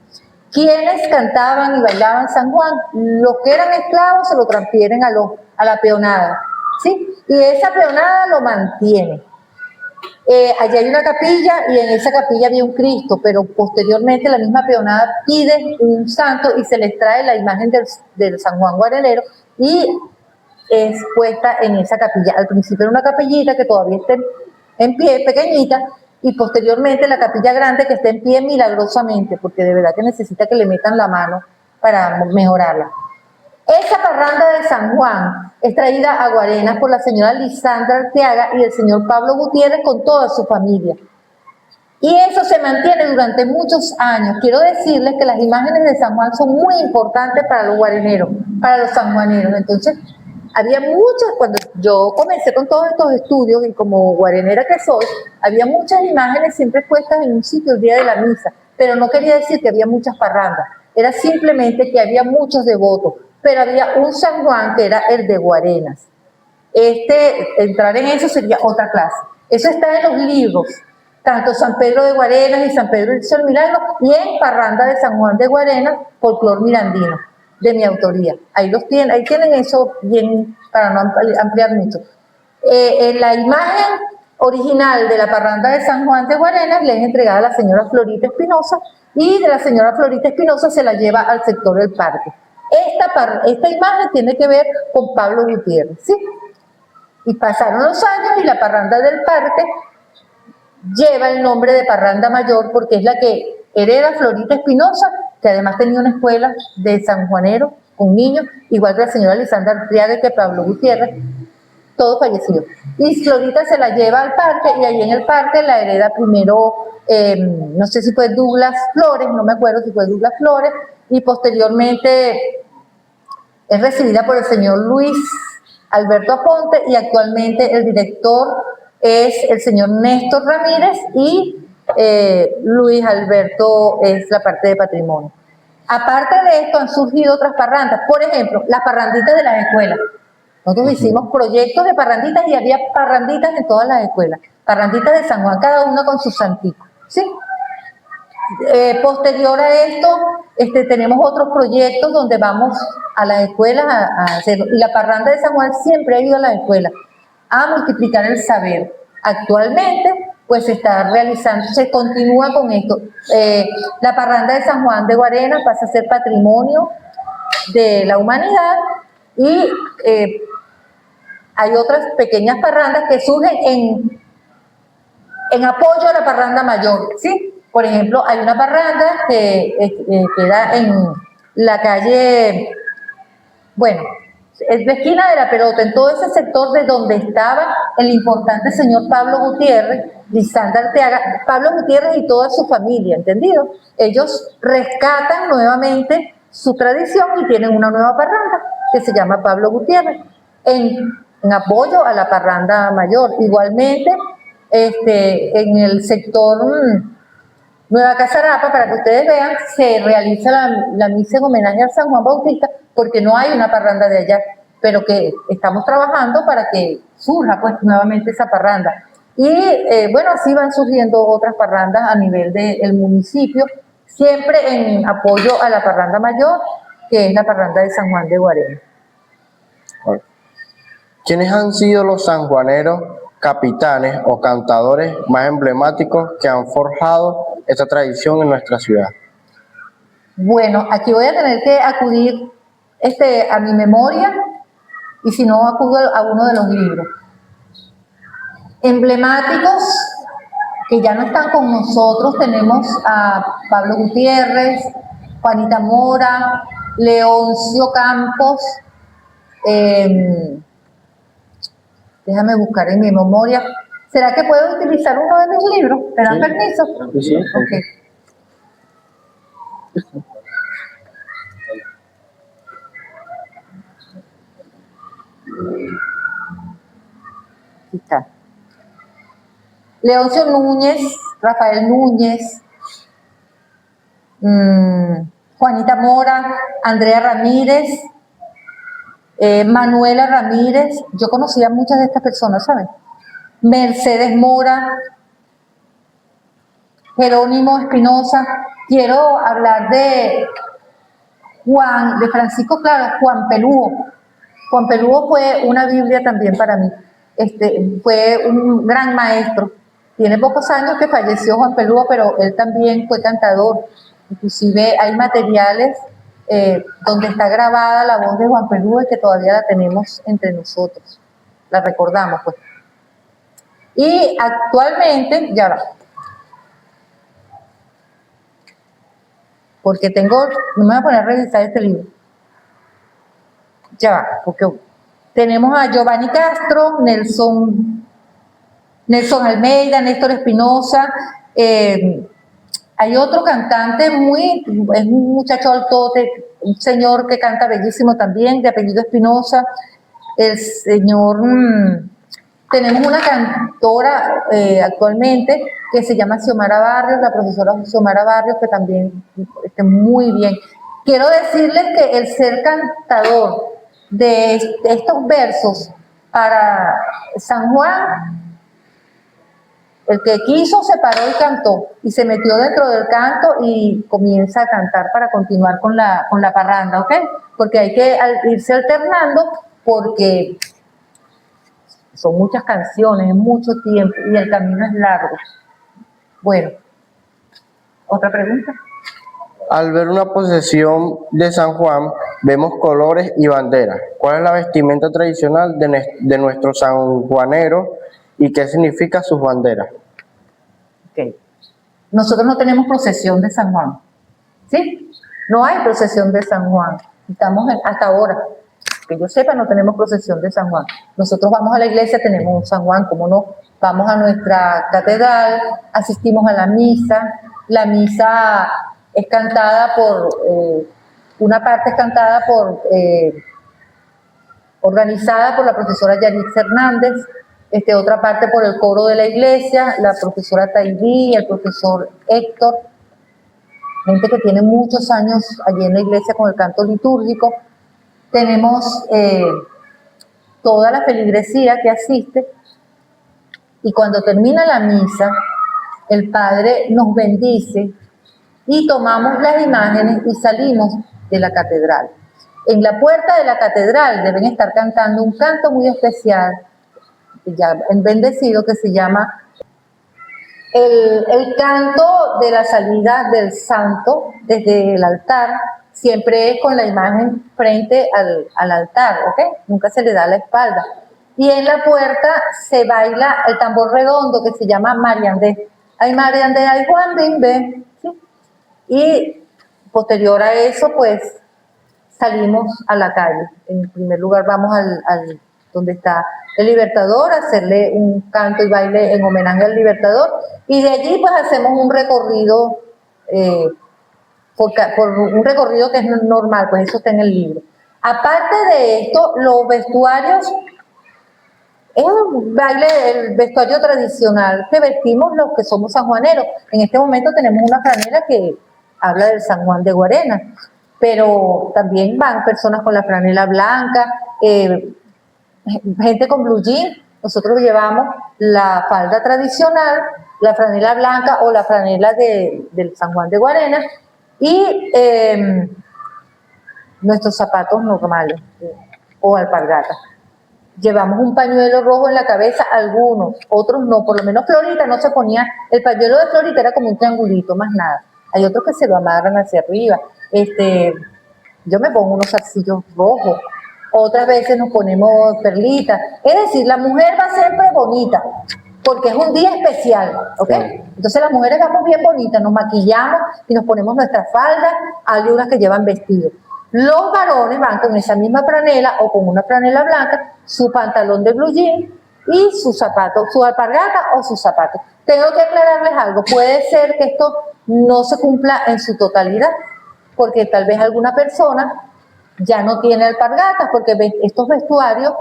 Quienes cantaban y bailaban San Juan, los que eran esclavos se lo transfieren a la peonada, ¿sí? Y esa peonada lo mantiene. Allí hay una capilla y en esa capilla había un Cristo, pero posteriormente la misma peonada pide un santo y se les trae la imagen del San Juan guarenero y es puesta en esa capilla. Al principio era una capillita que todavía está en pie, pequeñita, y posteriormente la capilla grande que está en pie milagrosamente, porque de verdad que necesita que le metan la mano para mejorarla. Esa parranda de San Juan es traída a Guarenas por la señora Lisandra Arteaga y el señor Pablo Gutiérrez con toda su familia. Y eso se mantiene durante muchos años. Quiero decirles que las imágenes de San Juan son muy importantes para los guareneros, para los sanjuaneros. Entonces, había muchas, cuando yo comencé con todos estos estudios y como guarenera que soy, había muchas imágenes siempre puestas en un sitio el día de la misa, pero no quería decir que había muchas parrandas, era simplemente que había muchos devotos, pero había un San Juan que era el de Guarenas. Entrar en eso sería otra clase. Eso está en los libros, tanto San Pedro de Guarenas y San Pedro del Milagro, y en Parranda de San Juan de Guarenas, Folclor Mirandino, de mi autoría. Ahí tienen eso bien, para no ampliar mucho. La imagen original de la parranda de San Juan de Guarenas le es entregada a la señora Florita Espinosa, y de la señora Florita Espinosa se la lleva al sector del parque. Esta imagen tiene que ver con Pablo Gutiérrez, ¿sí? Y pasaron los años y la parranda del parque lleva el nombre de Parranda Mayor porque es la que hereda Florita Espinosa, que además tenía una escuela de sanjuanero con niños, igual que la señora Lisandra Arteaga y que Pablo Gutiérrez, todos fallecidos. Y Florita se la lleva al parque y ahí en el parque la hereda primero, no sé si fue Douglas Flores, no me acuerdo si fue Douglas Flores, y posteriormente es recibida por el señor Luis Alberto Aponte y actualmente el director es el señor Néstor Ramírez y Luis Alberto es la parte de patrimonio. Aparte de esto han surgido otras parrandas, por ejemplo, las parranditas de las escuelas. Nosotros hicimos proyectos de parranditas y había parranditas en todas las escuelas, parranditas de San Juan, cada una con su santico, ¿sí? Posterior a esto, tenemos otros proyectos donde vamos a las escuelas a hacerlo. Y la parranda de San Juan siempre ha ido a las escuelas a multiplicar el saber. Actualmente, pues se está realizando, se continúa con esto. La parranda de San Juan de Guarenas pasa a ser patrimonio de la humanidad y hay otras pequeñas parrandas que surgen en apoyo a la parranda mayor, ¿sí? Por ejemplo, hay una parranda que queda en la calle, bueno, es la esquina de la Pelota, en todo ese sector de donde estaba el importante señor Pablo Gutiérrez, Lisandra Arteaga, Pablo Gutiérrez y toda su familia, ¿entendido? Ellos rescatan nuevamente su tradición y tienen una nueva parranda que se llama Pablo Gutiérrez, en apoyo a la parranda mayor. Igualmente, en el sector Nueva Casarapa, para que ustedes vean, se realiza la misa en homenaje a San Juan Bautista, porque no hay una parranda de allá, pero que estamos trabajando para que surja pues nuevamente esa parranda. Y bueno, así van surgiendo otras parrandas a nivel del municipio, siempre en apoyo a la parranda mayor, que es la parranda de San Juan de Guarenas. ¿Quiénes han sido los sanjuaneros capitanes o cantadores más emblemáticos que han forjado esta tradición en nuestra ciudad? Bueno, aquí voy a tener que acudir a mi memoria y si no acudo a uno de los libros. Emblemáticos que ya no están con nosotros, tenemos a Pablo Gutiérrez, Juanita Mora, Leoncio Campos, déjame buscar en mi memoria. ¿Será que puedo utilizar uno de mis libros? ¿Me dan permiso? Sí. Ok. Aquí está. Leoncio Núñez, Rafael Núñez, Juanita Mora, Andrea Ramírez, Manuela Ramírez. Yo conocía a muchas de estas personas, ¿saben? Mercedes Mora, Jerónimo Espinosa. Quiero hablar de Francisco, claro, Juan Pelúo. Juan Pelúo fue una Biblia también para mí. Fue un gran maestro. Tiene pocos años que falleció Juan Pelúo, pero él también fue cantador. Inclusive hay materiales donde está grabada la voz de Juan Pelúo y que todavía la tenemos entre nosotros. La recordamos, pues. Y actualmente, ya va. Porque no me voy a poner a revisar este libro. Ya va, porque tenemos a Giovanni Castro, Nelson Almeida, Néstor Espinosa. Hay otro cantante es un muchacho altote, un señor que canta bellísimo también, de apellido Espinosa. El señor, tenemos una cantora actualmente que se llama Xiomara Barrios, la profesora Xiomara Barrios, que también está muy bien. Quiero decirles que el ser cantador de estos versos para San Juan, el que quiso se paró y cantó, y se metió dentro del canto y comienza a cantar para continuar con la parranda, ¿ok? Porque hay que irse alternando porque son muchas canciones, es mucho tiempo y el camino es largo. Bueno, ¿otra pregunta? Al ver una procesión de San Juan, vemos colores y banderas. ¿Cuál es la vestimenta tradicional de nuestro sanjuanero y qué significa sus banderas? Okay. Nosotros no tenemos procesión de San Juan, ¿sí? No hay procesión de San Juan. Estamos hasta ahora, que yo sepa, no tenemos procesión de San Juan. Nosotros vamos a la iglesia, tenemos un San Juan, ¿cómo no? Vamos a nuestra catedral, asistimos a la misa. La misa es cantada una parte es cantada organizada por la profesora Yaritza Hernández, otra parte por el coro de la iglesia, la profesora Taibí, el profesor Héctor, gente que tiene muchos años allí en la iglesia con el canto litúrgico. Tenemos toda la feligresía que asiste y cuando termina la misa, el Padre nos bendice y tomamos las imágenes y salimos de la catedral. En la puerta de la catedral deben estar cantando un canto muy especial, ya bendecido, que se llama el canto de la salida del santo desde el altar. Siempre es con la imagen frente al altar, ¿ok? Nunca se le da la espalda. Y en la puerta se baila el tambor redondo que se llama Mariandé. Ay, Mariandé, ay, Juan Bimbe. ¿Sí? Y posterior a eso, pues, salimos a la calle. En primer lugar vamos al donde está el Libertador, a hacerle un canto y baile en homenaje al Libertador. Y de allí, pues, hacemos un recorrido por un recorrido que es normal, pues eso está en el libro. Aparte de esto, los vestuarios es un baile, el vestuario tradicional que vestimos los que somos sanjuaneros. En este momento tenemos una franela que habla del San Juan de Guarena, pero también van personas con la franela blanca, gente con blue jean. Nosotros llevamos la falda tradicional, la franela blanca o la franela del San Juan de Guarena, y nuestros zapatos normales o alpargatas. Llevamos un pañuelo rojo en la cabeza, algunos, otros no, por lo menos Florita no se ponía, el pañuelo de Florita era como un triangulito, más nada. Hay otros que se lo amarran hacia arriba. Yo me pongo unos zarcillos rojos, otras veces nos ponemos perlitas. Es decir, la mujer va siempre bonita, porque es un día especial, ¿ok? Sí. Entonces las mujeres vamos bien bonitas, nos maquillamos y nos ponemos nuestras faldas, hay unas que llevan vestido. Los varones van con esa misma franela o con una franela blanca, su pantalón de blue jean y sus zapatos, su alpargata o sus zapatos. Tengo que aclararles algo, puede ser que esto no se cumpla en su totalidad, porque tal vez alguna persona ya no tiene alpargatas, porque estos vestuarios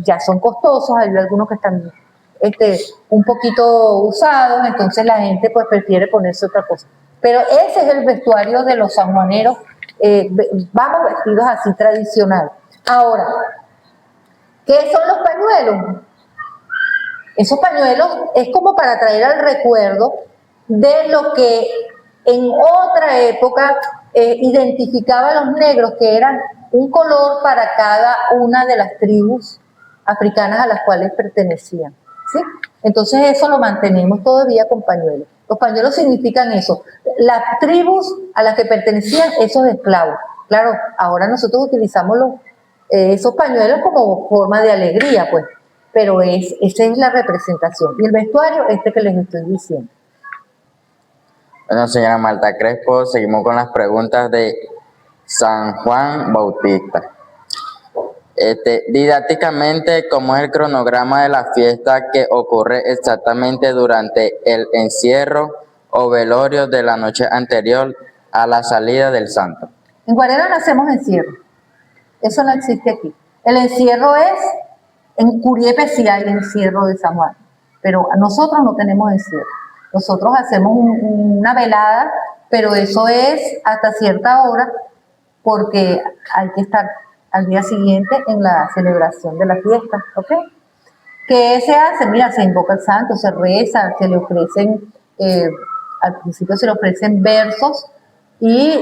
ya son costosos, hay algunos que están un poquito usados, entonces la gente pues prefiere ponerse otra cosa. Pero ese es el vestuario de los sanjuaneros, vamos vestidos así tradicional. Ahora, ¿qué son los pañuelos? Esos pañuelos es como para traer al recuerdo de lo que en otra época identificaba a los negros, que eran un color para cada una de las tribus africanas a las cuales pertenecían, ¿sí? Entonces eso lo mantenemos todavía con pañuelos. Los pañuelos significan eso. Las tribus a las que pertenecían esos esclavos. Claro, ahora nosotros utilizamos esos pañuelos como forma de alegría, pues, pero esa es la representación. Y el vestuario, que les estoy diciendo. Bueno, señora Marta Crespo, seguimos con las preguntas de San Juan Bautista. Didácticamente, ¿cómo es el cronograma de la fiesta que ocurre exactamente durante el encierro o velorio de la noche anterior a la salida del santo? En Guarena no hacemos encierro. Eso no existe aquí. El encierro en Curiepe sí hay encierro de San Juan, pero nosotros no tenemos encierro. Nosotros hacemos una velada, pero eso es hasta cierta hora, porque hay que estar al día siguiente en la celebración de la fiesta, ¿ok? ¿Qué se hace? Mira, se invoca al santo, se reza, se le ofrecen, al principio se le ofrecen versos y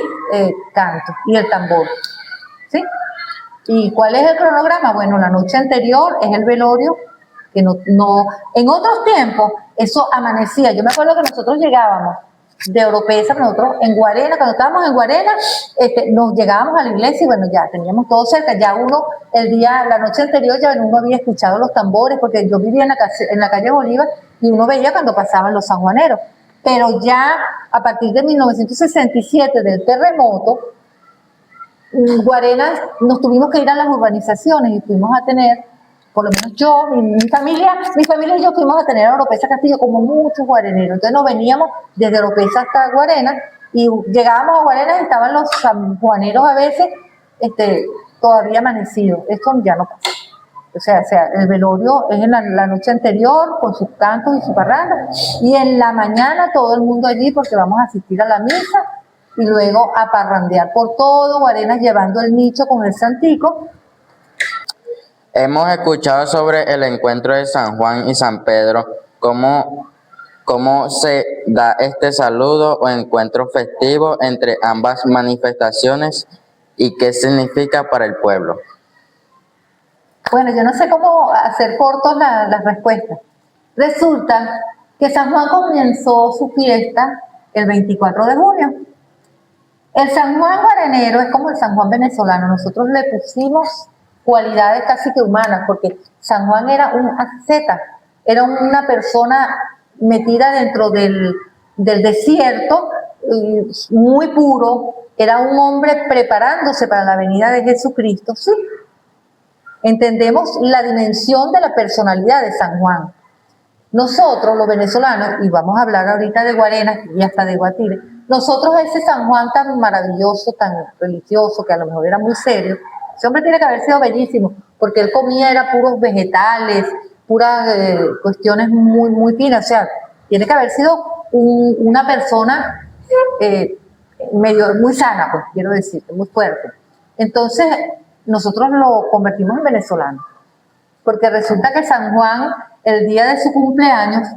cantos, y el tambor, ¿sí? ¿Y cuál es el cronograma? Bueno, la noche anterior es el velorio, que no en otros tiempos eso amanecía. Yo me acuerdo que nosotros llegábamos de Oropesa, nosotros en Guarena, cuando estábamos en Guarena, nos llegábamos a la iglesia y bueno, ya teníamos todo cerca, ya uno, la noche anterior ya uno había escuchado los tambores, porque yo vivía en la calle Bolívar y uno veía cuando pasaban los sanjuaneros, pero ya a partir de 1967 del terremoto, Guarena nos tuvimos que ir a las urbanizaciones y fuimos a tener, por lo menos yo, mi familia y yo fuimos a tener a Oropesa Castillo como muchos guareneros. Entonces nos veníamos desde Oropesa hasta Guarena y llegábamos a Guarena y estaban los sanjuaneros a veces todavía amanecidos. Esto ya no pasa. O sea, el velorio es en la noche anterior con sus cantos y sus parrandas y en la mañana todo el mundo allí porque vamos a asistir a la misa y luego a parrandear por todo Guarena llevando el nicho con el santico. Hemos escuchado sobre el encuentro de San Juan y San Pedro. ¿Cómo se da este saludo o encuentro festivo entre ambas manifestaciones y qué significa para el pueblo? Bueno, yo no sé cómo hacer cortos las respuestas. Resulta que San Juan comenzó su fiesta el 24 de junio. El San Juan guarenero es como el San Juan venezolano. Nosotros le pusimos cualidades casi que humanas, porque San Juan era un asceta, era una persona metida dentro del desierto, muy puro, era un hombre preparándose para la venida de Jesucristo, sí. Entendemos la dimensión de la personalidad de San Juan. Nosotros, los venezolanos, y vamos a hablar ahorita de Guarena y hasta de Guatire, nosotros ese San Juan tan maravilloso, tan religioso, que a lo mejor era muy serio, ese hombre tiene que haber sido bellísimo, porque él comía era puros vegetales, puras cuestiones muy, muy finas, o sea, tiene que haber sido una persona muy sana, pues, quiero decir, muy fuerte. Entonces, nosotros lo convertimos en venezolano, porque resulta que San Juan, el día de su cumpleaños,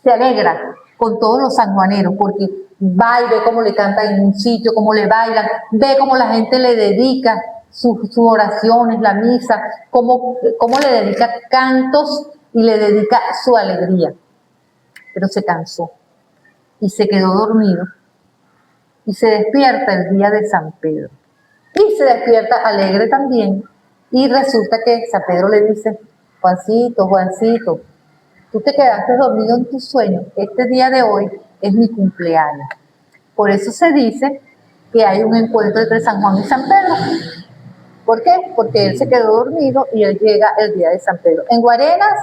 se alegra con todos los sanjuaneros, porque va y ve cómo le cantan en un sitio, cómo le bailan, ve cómo la gente le dedica sus oraciones, la misa, cómo le dedica cantos y le dedica su alegría. Pero se cansó y se quedó dormido y se despierta el día de San Pedro. Y se despierta alegre también y resulta que San Pedro le dice: Juancito, Juancito, tú te quedaste dormido en tu sueño, este día de hoy es mi cumpleaños. Por eso se dice que hay un encuentro entre San Juan y San Pedro. ¿Por qué? Porque él se quedó dormido y él llega el día de San Pedro. En Guarenas,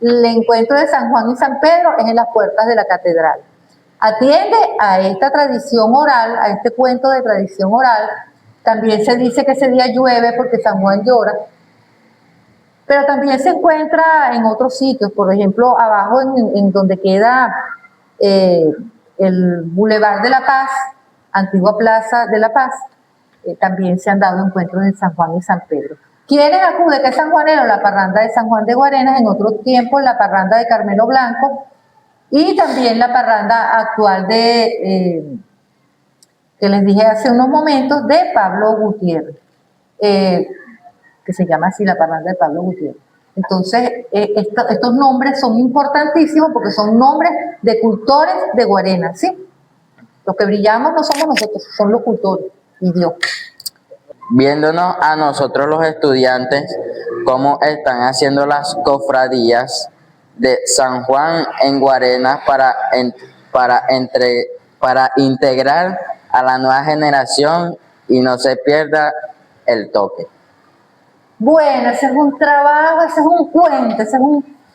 el encuentro de San Juan y San Pedro es en las puertas de la catedral. Atiende a esta tradición oral, a este cuento de tradición oral. También se dice que ese día llueve porque San Juan llora. Pero también se encuentra en otros sitios, por ejemplo, abajo en donde queda el Boulevard de la Paz, antigua Plaza de la Paz, también se han dado encuentros de San Juan y San Pedro. ¿Quiénes acuden? ¿Qué es San Juanero? La parranda de San Juan de Guarenas, en otros tiempos la parranda de Carmelo Blanco y también la parranda actual de, que les dije hace unos momentos, de Pablo Gutiérrez, que se llama así la parranda de Pablo Gutiérrez. Entonces, estos nombres son importantísimos porque son nombres de cultores de Guarenas, ¿sí? Los que brillamos no somos nosotros, son los cultores y Dios. Viéndonos a nosotros los estudiantes, cómo están haciendo las cofradías de San Juan en Guarenas para integrar a la nueva generación y no se pierda el toque. Bueno, ese es un trabajo, ese es un cuento, eso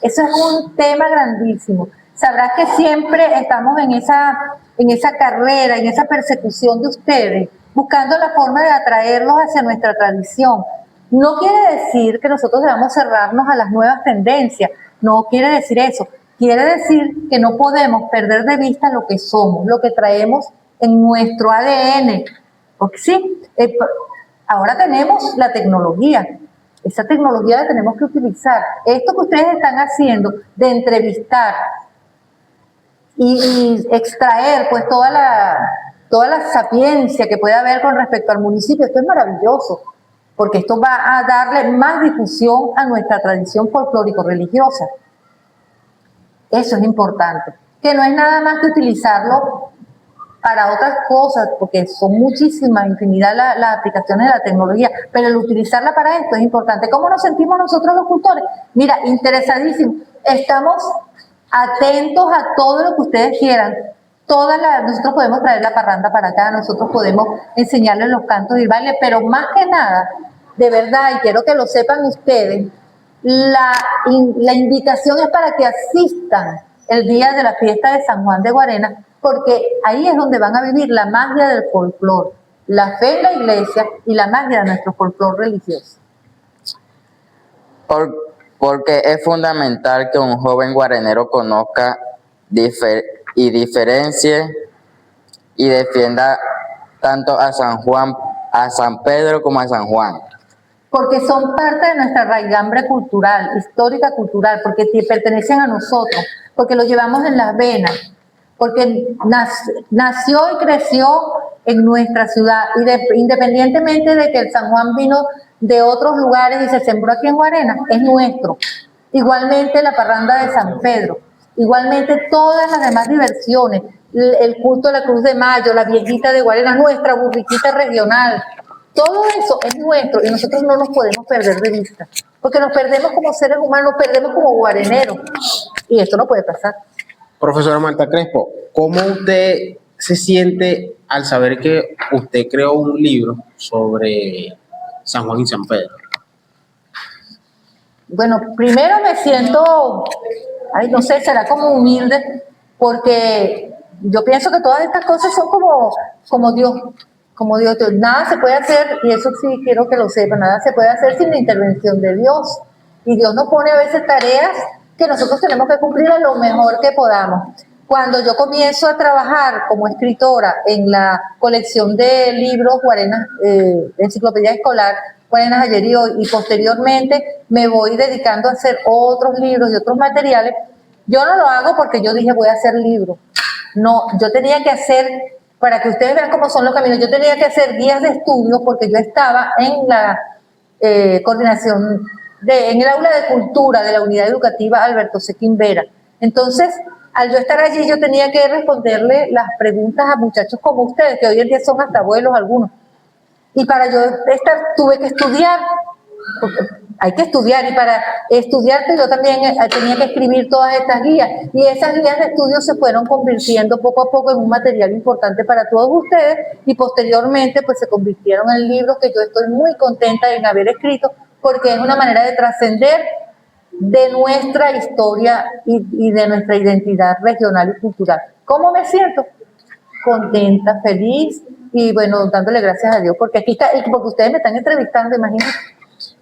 es un tema grandísimo. Sabrás que siempre estamos en esa carrera, en esa persecución de ustedes, buscando la forma de atraerlos hacia nuestra tradición. No quiere decir que nosotros debamos cerrarnos a las nuevas tendencias, no quiere decir eso. Quiere decir que no podemos perder de vista lo que somos, lo que traemos en nuestro ADN. Porque sí, ahora tenemos la tecnología. Esa tecnología la tenemos que utilizar. Esto que ustedes están haciendo de entrevistar y extraer pues toda la sapiencia que puede haber con respecto al municipio, esto es maravilloso, porque esto va a darle más difusión a nuestra tradición folclórico-religiosa. Eso es importante, que no es nada más que utilizarlo para otras cosas, porque son muchísimas, infinidad las aplicaciones de la tecnología, pero el utilizarla para esto es importante. ¿Cómo nos sentimos nosotros los cultores? Mira, interesadísimos, estamos atentos a todo lo que ustedes quieran. Nosotros podemos traer la parranda para acá, nosotros podemos enseñarles los cantos y el baile, pero más que nada, de verdad, y quiero que lo sepan ustedes, la invitación es para que asistan el día de la fiesta de San Juan de Guarenas, porque ahí es donde van a vivir la magia del folclore, la fe en la iglesia y la magia de nuestro folclore religioso. Porque es fundamental que un joven guarenero conozca y diferencie y defienda tanto a San Juan, a San Pedro como a San Juan. Porque son parte de nuestra raigambre cultural, histórica cultural, porque pertenecen a nosotros, porque lo llevamos en las venas, porque nació y creció en nuestra ciudad, y independientemente de que el San Juan vino de otros lugares y se sembró aquí en Guarenas, es nuestro. Igualmente la parranda de San Pedro, igualmente todas las demás diversiones, el culto de la Cruz de Mayo, la viejita de Guarenas, nuestra burriquita regional, todo eso es nuestro y nosotros no nos podemos perder de vista, porque nos perdemos como seres humanos, nos perdemos como guareneros, y esto no puede pasar. Profesora Marta Crespo, ¿cómo usted se siente al saber que usted creó un libro sobre San Juan y San Pedro? Bueno, primero me siento, no sé, será como humilde, porque yo pienso que todas estas cosas son como Dios. Como Dios, nada se puede hacer, y eso sí quiero que lo sepan, nada se puede hacer sin la intervención de Dios. Y Dios nos pone a veces tareas que nosotros tenemos que cumplir a lo mejor que podamos. Cuando yo comienzo a trabajar como escritora en la colección de libros Guarenas, enciclopedia escolar, Guarenas ayer y hoy, y posteriormente me voy dedicando a hacer otros libros y otros materiales, yo no lo hago porque yo dije voy a hacer libros. No, yo tenía que hacer para que ustedes vean cómo son los caminos. Yo tenía que hacer guías de estudio porque yo estaba en la coordinación, en el aula de cultura de la unidad educativa Alberto Sequín Vera. Entonces, al yo estar allí, yo tenía que responderle las preguntas a muchachos como ustedes, que hoy en día son hasta abuelos algunos. Y para yo estar, tuve que estudiar, porque hay que estudiar, y para estudiar yo también tenía que escribir todas estas guías, y esas guías de estudio se fueron convirtiendo poco a poco en un material importante para todos ustedes, y posteriormente pues se convirtieron en libros que yo estoy muy contenta en haber escrito, porque es una manera de trascender de nuestra historia y de nuestra identidad regional y cultural. ¿Cómo me siento? Contenta, feliz, y bueno, dándole gracias a Dios, porque aquí está, y porque ustedes me están entrevistando, imagínense.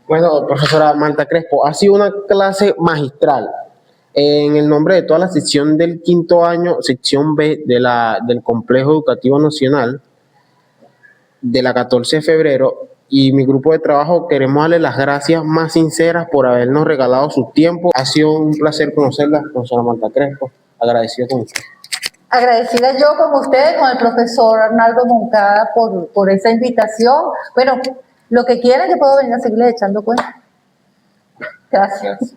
Bueno, profesora Marta Crespo, ha sido una clase magistral. En el nombre de toda la sección del quinto año, sección B del Complejo Educativo Nacional, de la 14 de febrero, y mi grupo de trabajo, queremos darle las gracias más sinceras por habernos regalado su tiempo. Ha sido un placer conocerla, profesora Marta Crespo. Agradecido con usted. Agradecida yo con ustedes, con el profesor Arnaldo Moncada por esa invitación. Bueno, lo que quieran, yo puedo venir a seguirles echando cuenta. Gracias.